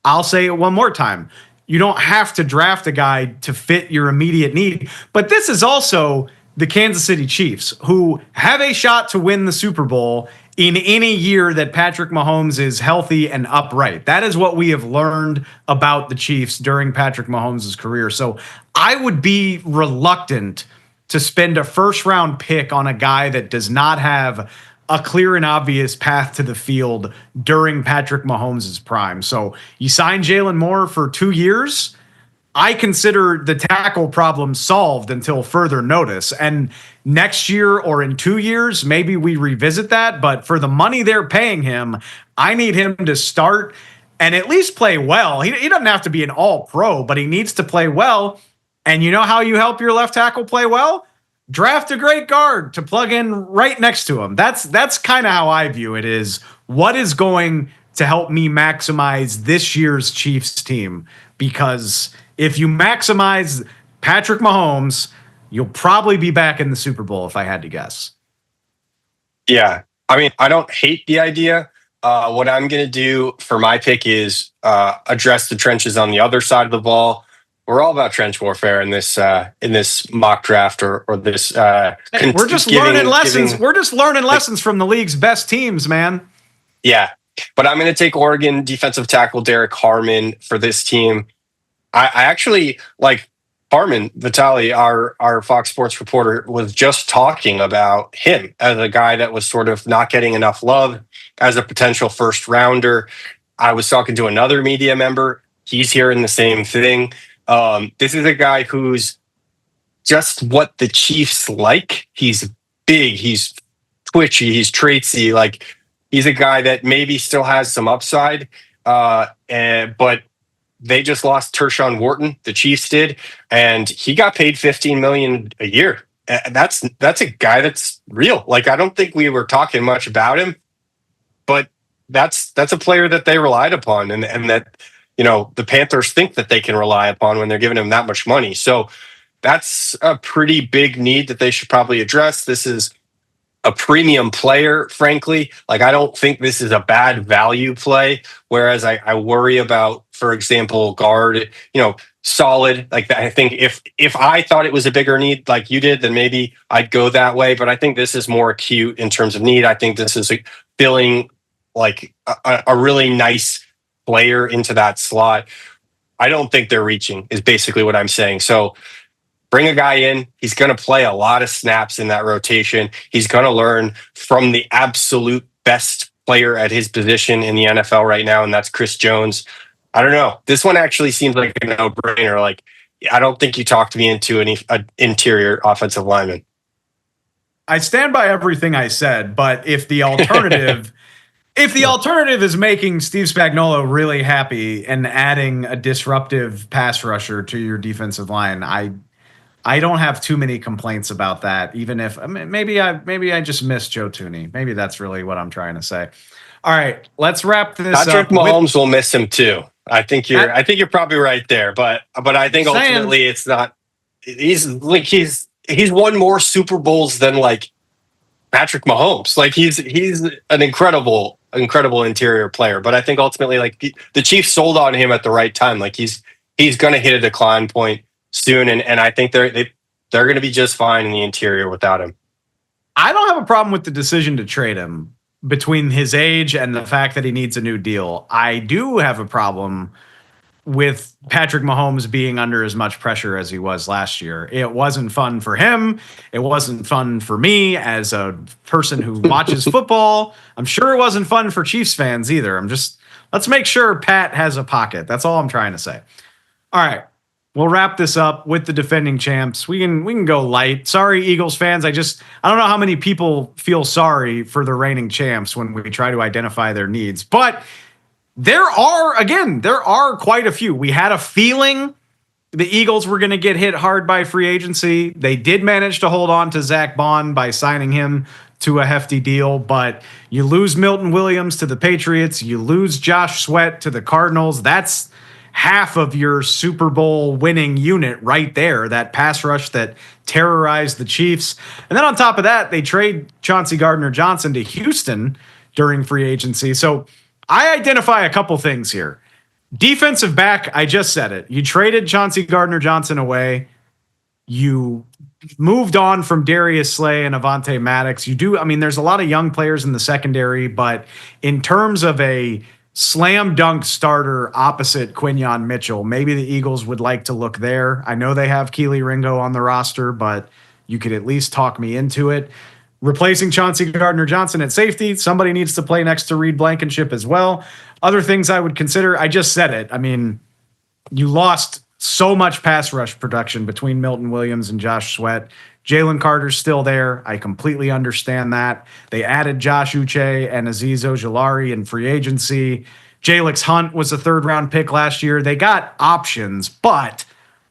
[SPEAKER 1] I'll say it one more time. You don't have to draft a guy to fit your immediate need. But this is also the Kansas City Chiefs, who have a shot to win the Super Bowl in any year that Patrick Mahomes is healthy and upright. That is what we have learned about the Chiefs during Patrick Mahomes' career. So I would be reluctant to spend a first-round pick on a guy that does not have a clear and obvious path to the field during Patrick Mahomes' prime. So you sign Jalen Moore for 2 years. I consider the tackle problem solved until further notice. And next year or in 2 years, maybe we revisit that. But for the money they're paying him, I need him to start and at least play well. He doesn't have to be an all-pro, but he needs to play well. And you know how you help your left tackle play well? Draft a great guard to plug in right next to him. That's kind of how I view it, is what is going to help me maximize this year's Chiefs team. Because if you maximize Patrick Mahomes, you'll probably be back in the Super Bowl, if I had to guess.
[SPEAKER 2] Yeah. I mean, I don't hate the idea. What I'm going to do for my pick is address the trenches on the other side of the ball. we're all about trench warfare in this mock draft or this.
[SPEAKER 1] Hey, we're just learning lessons. We're just learning lessons from the league's best teams, man.
[SPEAKER 2] Yeah, but I'm going to take Oregon defensive tackle Derrick Harmon for this team. I actually like Harmon Vitale, our Fox Sports reporter, was just talking about him as a guy that was sort of not getting enough love as a potential first rounder. I was talking to another media member. He's hearing the same thing. This is a guy who's just what the Chiefs like. He's big, he's twitchy, he's traitsy. Like, he's a guy that maybe still has some upside, but they just lost Tershawn Wharton, the Chiefs did, and he got paid $15 million a year. That's a guy that's real. Like, I don't think we were talking much about him, but that's a player that they relied upon, and that, you know, the Panthers think that they can rely upon when they're giving him that much money. So that's a pretty big need that they should probably address. This is a premium player, frankly. Like, I don't think this is a bad value play. Whereas I worry about, for example, guard, you know, solid. Like, I think if I thought it was a bigger need like you did, then maybe I'd go that way. But I think this is more acute in terms of need. I think this is filling like a really nice player into that slot. I don't think they're reaching, is basically what I'm saying. So bring a guy in. He's going to play a lot of snaps in that rotation. He's going to learn from the absolute best player at his position in the NFL right now, and that's Chris Jones. I don't know. This one actually seems like a no-brainer. Like, I don't think you talked me into an interior offensive lineman.
[SPEAKER 1] I stand by everything I said, but if the alternative is making Steve Spagnuolo really happy and adding a disruptive pass rusher to your defensive line, I don't have too many complaints about that. Even if maybe I just miss Joe Thuney. Maybe that's really what I'm trying to say. All right, let's wrap this up.
[SPEAKER 2] Patrick Mahomes will miss him too. I think you're probably right there, but I think ultimately it's not. He's won more Super Bowls than like Patrick Mahomes. Like, he's an incredible interior player, but I think ultimately, like, the Chiefs sold on him at the right time. Like, he's going to hit a decline point soon, and I think they're going to be just fine in the interior without him.
[SPEAKER 1] I don't have a problem with the decision to trade him between his age and the fact that he needs a new deal. I do have a problem with Patrick Mahomes being under as much pressure as he was last year. It wasn't fun for him. It wasn't fun for me as a person who watches football. I'm sure it wasn't fun for Chiefs fans either. Let's make sure Pat has a pocket. That's all I'm trying to say. All right. We'll wrap this up with the defending champs. We can go light. Sorry, Eagles fans. I don't know how many people feel sorry for the reigning champs when we try to identify their needs. But there are quite a few. We had a feeling the Eagles were going to get hit hard by free agency. They did manage to hold on to Zach Bond by signing him to a hefty deal, but you lose Milton Williams to the Patriots. You lose Josh Sweat to the Cardinals. That's half of your Super Bowl winning unit right there, that pass rush that terrorized the Chiefs. And then on top of that, they trade Chauncey Gardner-Johnson to Houston during free agency. So I identify a couple things here. Defensive back, I just said it. You traded Chauncey Gardner-Johnson away. You moved on from Darius Slay and Avonte Maddox. There's a lot of young players in the secondary, but in terms of a slam dunk starter opposite Quinyon Mitchell, maybe the Eagles would like to look there. I know they have Keely Ringo on the roster, but you could at least talk me into it. Replacing Chauncey Gardner-Johnson at safety, somebody needs to play next to Reed Blankenship as well. Other things I would consider, I just said it. I mean, you lost so much pass rush production between Milton Williams and Josh Sweat. Jalen Carter's still there. I completely understand that. They added Josh Uche and Azeez Ojulari in free agency. Jalix Hunt was a third-round pick last year. They got options, but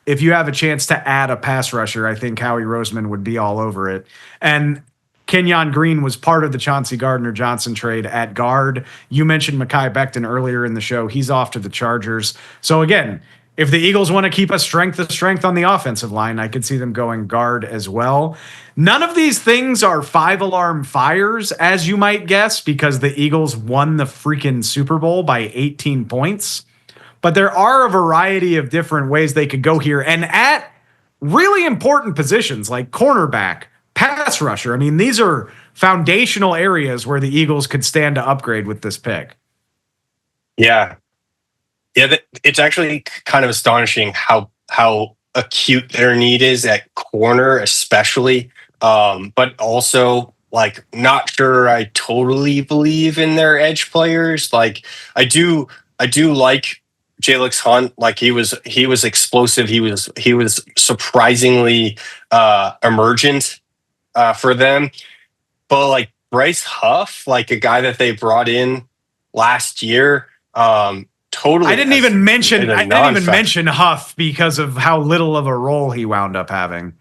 [SPEAKER 1] if you have a chance to add a pass rusher, I think Howie Roseman would be all over it. And Kenyon Green was part of the Chauncey Gardner-Johnson trade at guard. You mentioned Mekhi Becton earlier in the show. He's off to the Chargers. So again, if the Eagles want to keep a strength on the offensive line, I could see them going guard as well. None of these things are 5-alarm fires, as you might guess, because the Eagles won the freaking Super Bowl by 18 points. but there are a variety of different ways they could go here. And at really important positions like cornerback, pass rusher, I mean, these are foundational areas where the Eagles could stand to upgrade with this pick.
[SPEAKER 2] Yeah. Yeah, it's actually kind of astonishing how acute their need is at corner, especially. But also, like, not sure I totally believe in their edge players. Like, I do like Jalix Hunt. Like, he was explosive. He was surprisingly emergent for them. But like Bryce Huff, like a guy that they brought in last year. Totally.
[SPEAKER 1] I didn't even mention Huff because of how little of a role he wound up having.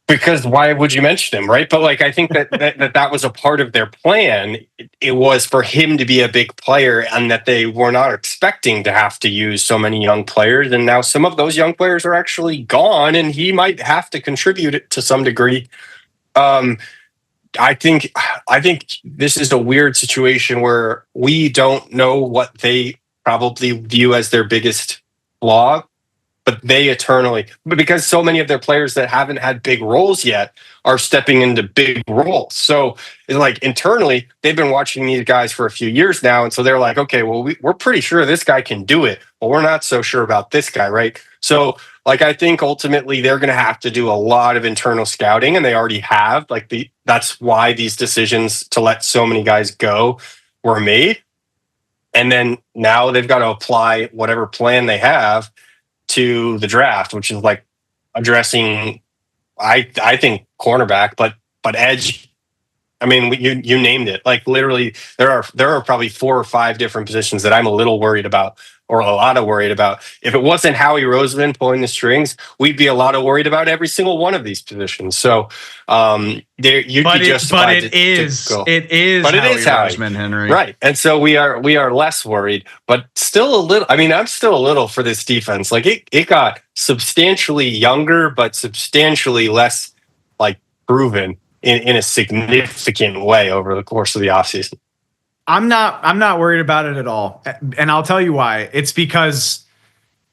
[SPEAKER 2] Because why would you mention him, right? But like, I think that was a part of their plan. It was for him to be a big player, and that they were not expecting to have to use so many young players. And now some of those young players are actually gone, and he might have to contribute to some degree. I think this is a weird situation where we don't know what they probably view as their biggest flaw, but because so many of their players that haven't had big roles yet are stepping into big roles. So it's like internally, they've been watching these guys for a few years now. And so they're like, okay, well, we're pretty sure this guy can do it, but we're not so sure about this guy, right? So like, I think ultimately they're going to have to do a lot of internal scouting, and they already have. That's why these decisions to let so many guys go were made. And then now they've got to apply whatever plan they have to the draft, which is like addressing, I think, cornerback, but edge. I mean, you named it. Like, literally, there are probably 4 or 5 different positions that I'm a little worried about, or a lot of worried about. If it wasn't Howie Roseman pulling the strings, we'd be a lot of worried about every single one of these positions. So it is
[SPEAKER 1] Roseman, Henry.
[SPEAKER 2] Right. And so we are less worried, but still a little. I mean, I'm still a little for this defense. Like, it got substantially younger, but substantially less like proven in a significant way over the course of the offseason.
[SPEAKER 1] I'm not worried about it at all. And I'll tell you why. It's because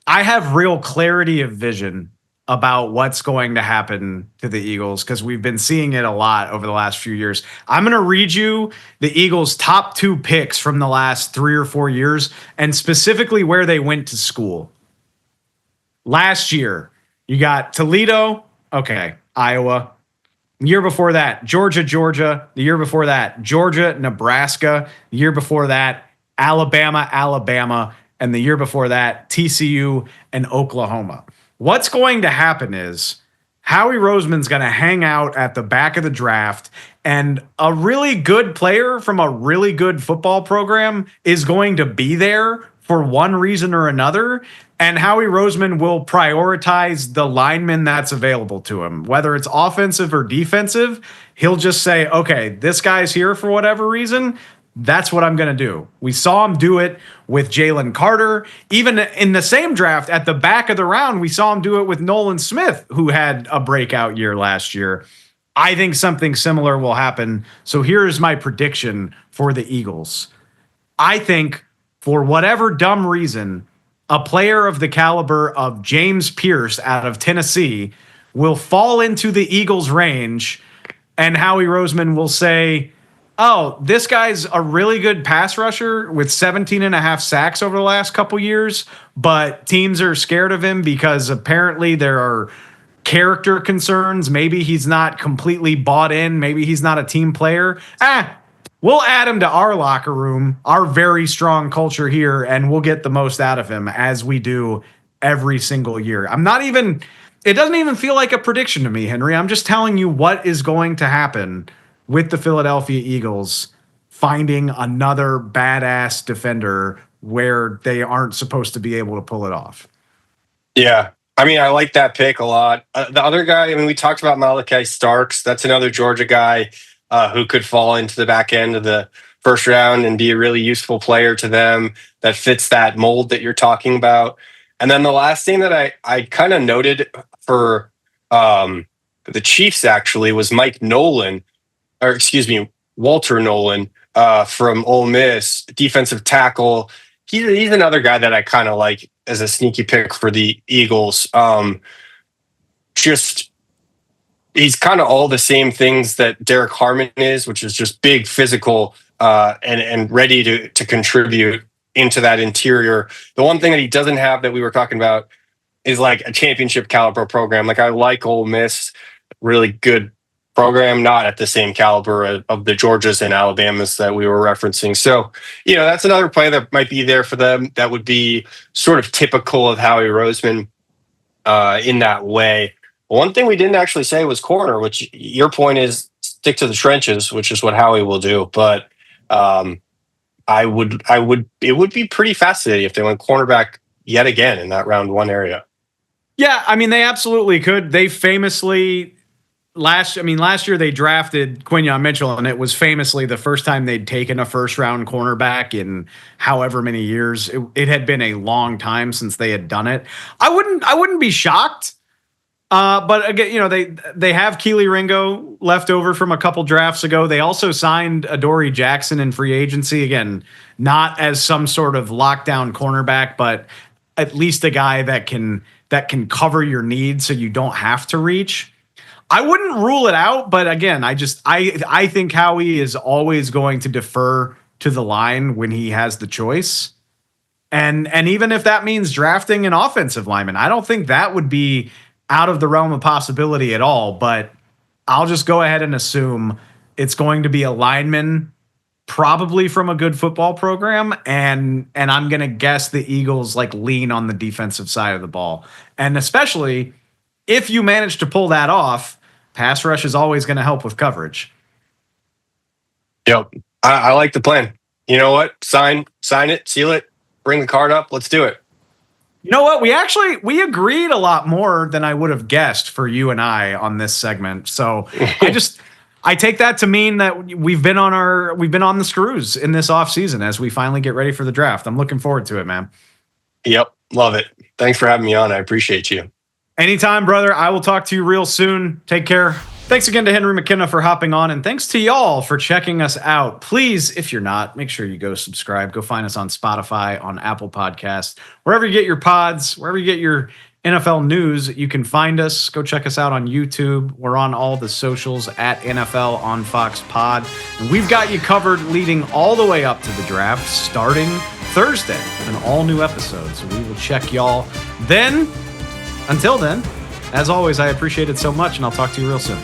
[SPEAKER 1] I have real clarity of vision about what's going to happen to the Eagles, because we've been seeing it a lot over the last few years. I'm going to read you the Eagles' top 2 picks from the last 3 or 4 years, and specifically where they went to school. Last year, you got Toledo, okay, Iowa. The year before that, Georgia. The year before that, Georgia, Nebraska. The year before that, Alabama. And the year before that, TCU and Oklahoma. What's going to happen is Howie Roseman's going to hang out at the back of the draft, and a really good player from a really good football program is going to be there for one reason or another. And Howie Roseman will prioritize the lineman that's available to him, whether it's offensive or defensive. He'll just say, okay, this guy's here for whatever reason. That's what I'm going to do. We saw him do it with Jalen Carter. Even in the same draft at the back of the round, we saw him do it with Nolan Smith, who had a breakout year last year. I think something similar will happen. So here's my prediction for the Eagles. I think, for whatever dumb reason, a player of the caliber of James Pearce out of Tennessee will fall into the Eagles' range, and Howie Roseman will say, oh, this guy's a really good pass rusher with 17 and a half sacks over the last couple years, but teams are scared of him because apparently there are character concerns. Maybe he's not completely bought in. Maybe he's not a team player. We'll add him to our locker room, our very strong culture here, and we'll get the most out of him, as we do every single year. It doesn't even feel like a prediction to me, Henry. I'm just telling you what is going to happen with the Philadelphia Eagles finding another badass defender where they aren't supposed to be able to pull it off.
[SPEAKER 2] Yeah. I mean, I like that pick a lot. The other guy, I mean, we talked about Malachi Starks. That's another Georgia guy who could fall into the back end of the first round and be a really useful player to them that fits that mold that you're talking about. And then the last thing that I kind of noted for the Chiefs actually was Walter Nolan from Ole Miss, defensive tackle. he's another guy that I kind of like as a sneaky pick for the Eagles. Just he's kind of all the same things that Derrick Harmon is, which is just big, physical, and ready to contribute into that interior. The one thing that he doesn't have that we were talking about is like a championship caliber program. Like I like Ole Miss, really good program, not at the same caliber of the Georgias and Alabamas that we were referencing. So, that's another play that might be there for them. That would be sort of typical of Howie Roseman in that way. One thing we didn't actually say was corner, which your point is stick to the trenches, which is what Howie will do. But it would be pretty fascinating if they went cornerback yet again in that round 1 area.
[SPEAKER 1] Yeah, I mean, they absolutely could. They famously last year they drafted Quinyon Mitchell, and it was famously the first time they'd taken a first round cornerback in however many years. It had been a long time since they had done it. I wouldn't be shocked. But again, they have Keely Ringo left over from a couple drafts ago. They also signed Adoree Jackson in free agency. Again, not as some sort of lockdown cornerback, but at least a guy that can cover your needs so you don't have to reach. I wouldn't rule it out, but again, I think Howie is always going to defer to the line when he has the choice. And even if that means drafting an offensive lineman, I don't think that would be out of the realm of possibility at all, but I'll just go ahead and assume it's going to be a lineman, probably from a good football program, and I'm going to guess the Eagles lean on the defensive side of the ball. And especially if you manage to pull that off, pass rush is always going to help with coverage.
[SPEAKER 2] Yep. I like the plan. You know what? Sign it, seal it, bring the card up. Let's do it.
[SPEAKER 1] You know what? We agreed a lot more than I would have guessed for you and I on this segment. So I take that to mean that we've been on the screws in this offseason as we finally get ready for the draft. I'm looking forward to it, man.
[SPEAKER 2] Yep. Love it. Thanks for having me on. I appreciate you.
[SPEAKER 1] Anytime, brother. I will talk to you real soon. Take care. Thanks again to Henry McKenna for hopping on, and thanks to y'all for checking us out. Please, if you're not, make sure you go subscribe. Go find us on Spotify, on Apple Podcasts, wherever you get your pods, wherever you get your NFL news, you can find us. Go check us out on YouTube. We're on all the socials at NFL on Fox Pod. And we've got you covered leading all the way up to the draft, starting Thursday, an all-new episode. So we will check y'all then. Until then, as always, I appreciate it so much, and I'll talk to you real soon.